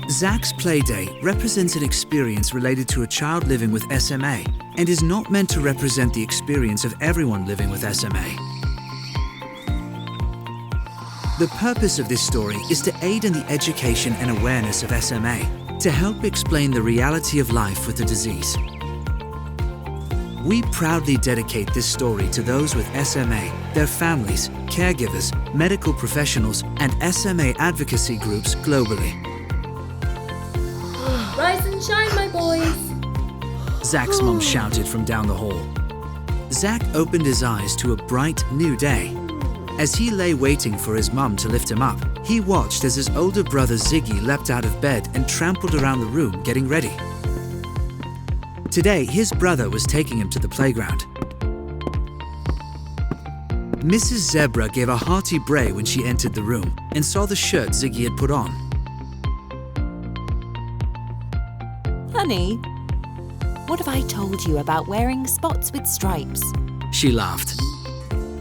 Zach's Playdate represents an experience related to a child living with SMA and is not meant to represent the experience of everyone living with SMA. The purpose of this story is to aid in the education and awareness of SMA, to help explain the reality of life with the disease. We proudly dedicate this story to those with SMA, their families, caregivers, medical professionals, and SMA advocacy groups globally. Rise and shine, my boys! Zach's mum shouted from down the hall. Zach opened his eyes to a bright, new day. As he lay waiting for his mum to lift him up, he watched as his older brother Ziggy leapt out of bed and trampled around the room getting ready. Today, his brother was taking him to the playground. Mrs. Zebra gave a hearty bray when she entered the room and saw the shirt Ziggy had put on. Honey, what have I told you about wearing spots with stripes? She laughed.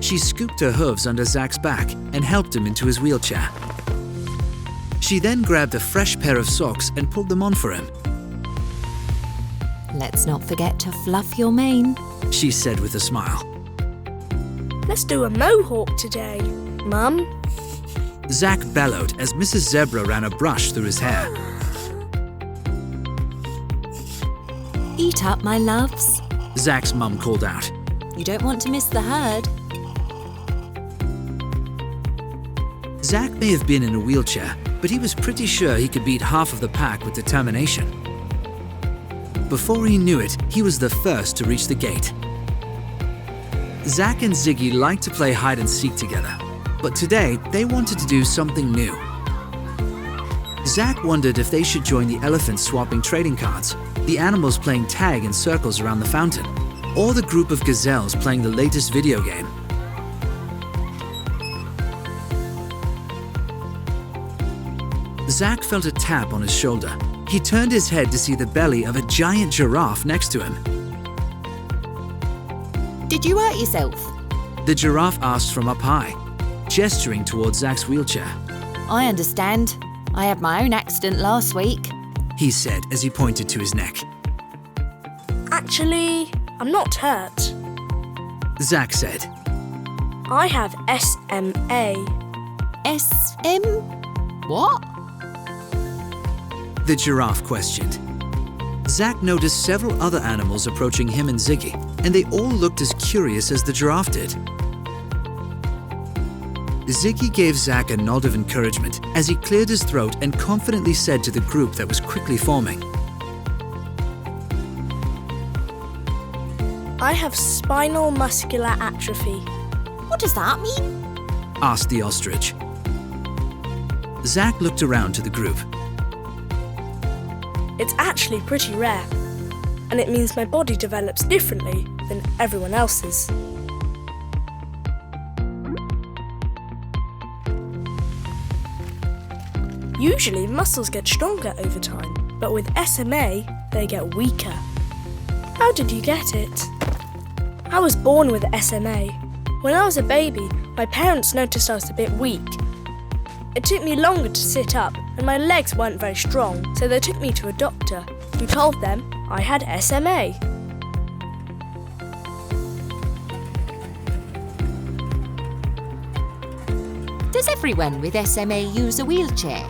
She scooped her hooves under Zach's back and helped him into his wheelchair. She then grabbed a fresh pair of socks and pulled them on for him. Let's not forget to fluff your mane, she said with a smile. Let's do a mohawk today, Mum. Zach bellowed as Mrs. Zebra ran a brush through his hair. Eat up, my loves. Zach's mum called out. You don't want to miss the herd. Zach may have been in a wheelchair, but he was pretty sure he could beat half of the pack with determination. Before he knew it, he was the first to reach the gate. Zach and Ziggy liked to play hide and seek together, but today they wanted to do something new. Zach wondered if they should join the elephants swapping trading cards, the animals playing tag in circles around the fountain, or the group of gazelles playing the latest video game. Zach felt a tap on his shoulder. He turned his head to see the belly of a giant giraffe next to him. Did you hurt yourself? The giraffe asked from up high, gesturing towards Zach's wheelchair. I understand. I had my own accident last week, he said as he pointed to his neck. Actually, I'm not hurt. Zach said. I have SMA. SM? What? The giraffe questioned. Zach noticed several other animals approaching him and Ziggy, and they all looked as curious as the giraffe did. Ziggy gave Zach a nod of encouragement as he cleared his throat and confidently said to the group that was quickly forming, I have spinal muscular atrophy. What does that mean? asked the ostrich. Zach looked around to the group. It's actually pretty rare, and it means my body develops differently than everyone else's. Usually muscles get stronger over time, but with SMA, they get weaker. How did you get it? I was born with SMA. When I was a baby, my parents noticed I was a bit weak. It took me longer to sit up, and my legs weren't very strong, so they took me to a doctor, who told them I had SMA. Does everyone with SMA use a wheelchair?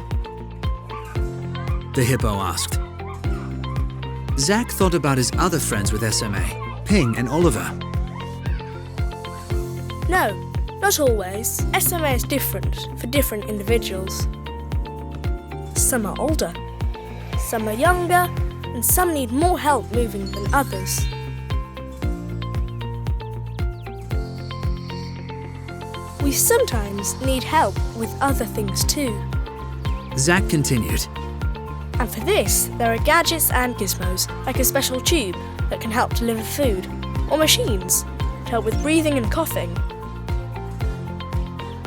The hippo asked. Zach thought about his other friends with SMA, Ping and Oliver. No, not always. SMA is different for different individuals. Some are older, some are younger, and some need more help moving than others. We sometimes need help with other things too. Zach continued. And for this, there are gadgets and gizmos, like a special tube that can help deliver food, or machines to help with breathing and coughing.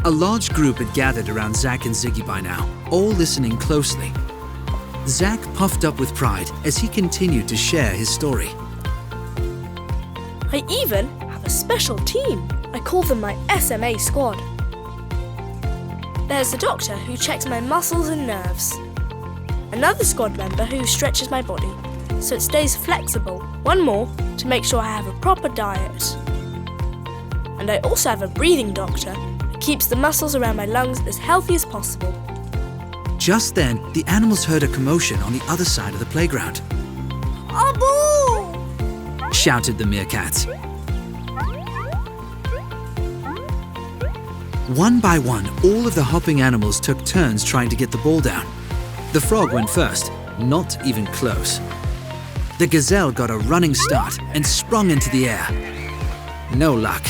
A large group had gathered around Zach and Ziggy by now, all listening closely. Zach puffed up with pride as he continued to share his story. I even have a special team. I call them my SMA Squad. There's a doctor who checks my muscles and nerves. Another squad member who stretches my body so it stays flexible. One more to make sure I have a proper diet. And I also have a breathing doctor who keeps the muscles around my lungs as healthy as possible. Just then, the animals heard a commotion on the other side of the playground. Abu! Shouted the meerkats. One by one, all of the hopping animals took turns trying to get the ball down. The frog went first, not even close. The gazelle got a running start and sprung into the air. No luck.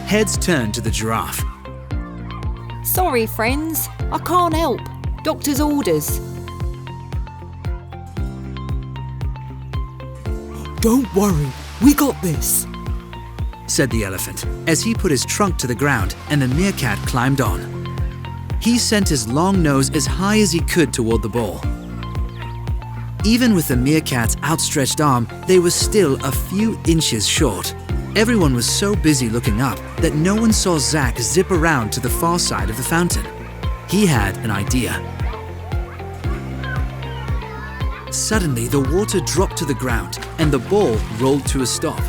Heads turned to the giraffe. Sorry, friends. I can't help. Doctor's orders. Don't worry, we got this, said the elephant as he put his trunk to the ground and the meerkat climbed on. He sent his long nose as high as he could toward the ball. Even with the meerkat's outstretched arm, they were still a few inches short. Everyone was so busy looking up that no one saw Zach zip around to the far side of the fountain. He had an idea. Suddenly, the water dropped to the ground and the ball rolled to a stop.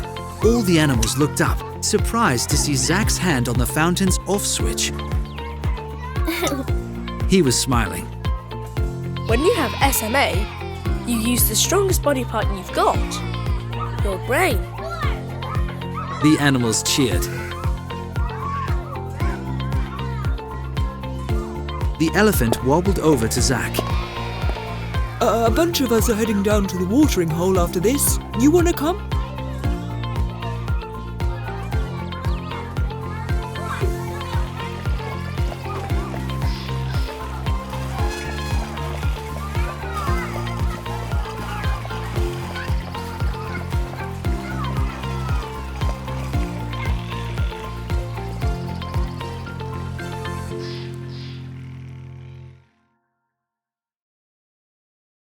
All the animals looked up, surprised to see Zach's hand on the fountain's off switch. He was smiling. When you have SMA, you use the strongest body part you've got, your brain. The animals cheered. The elephant wobbled over to Zach. A bunch of us are heading down to the watering hole after this. You want to come?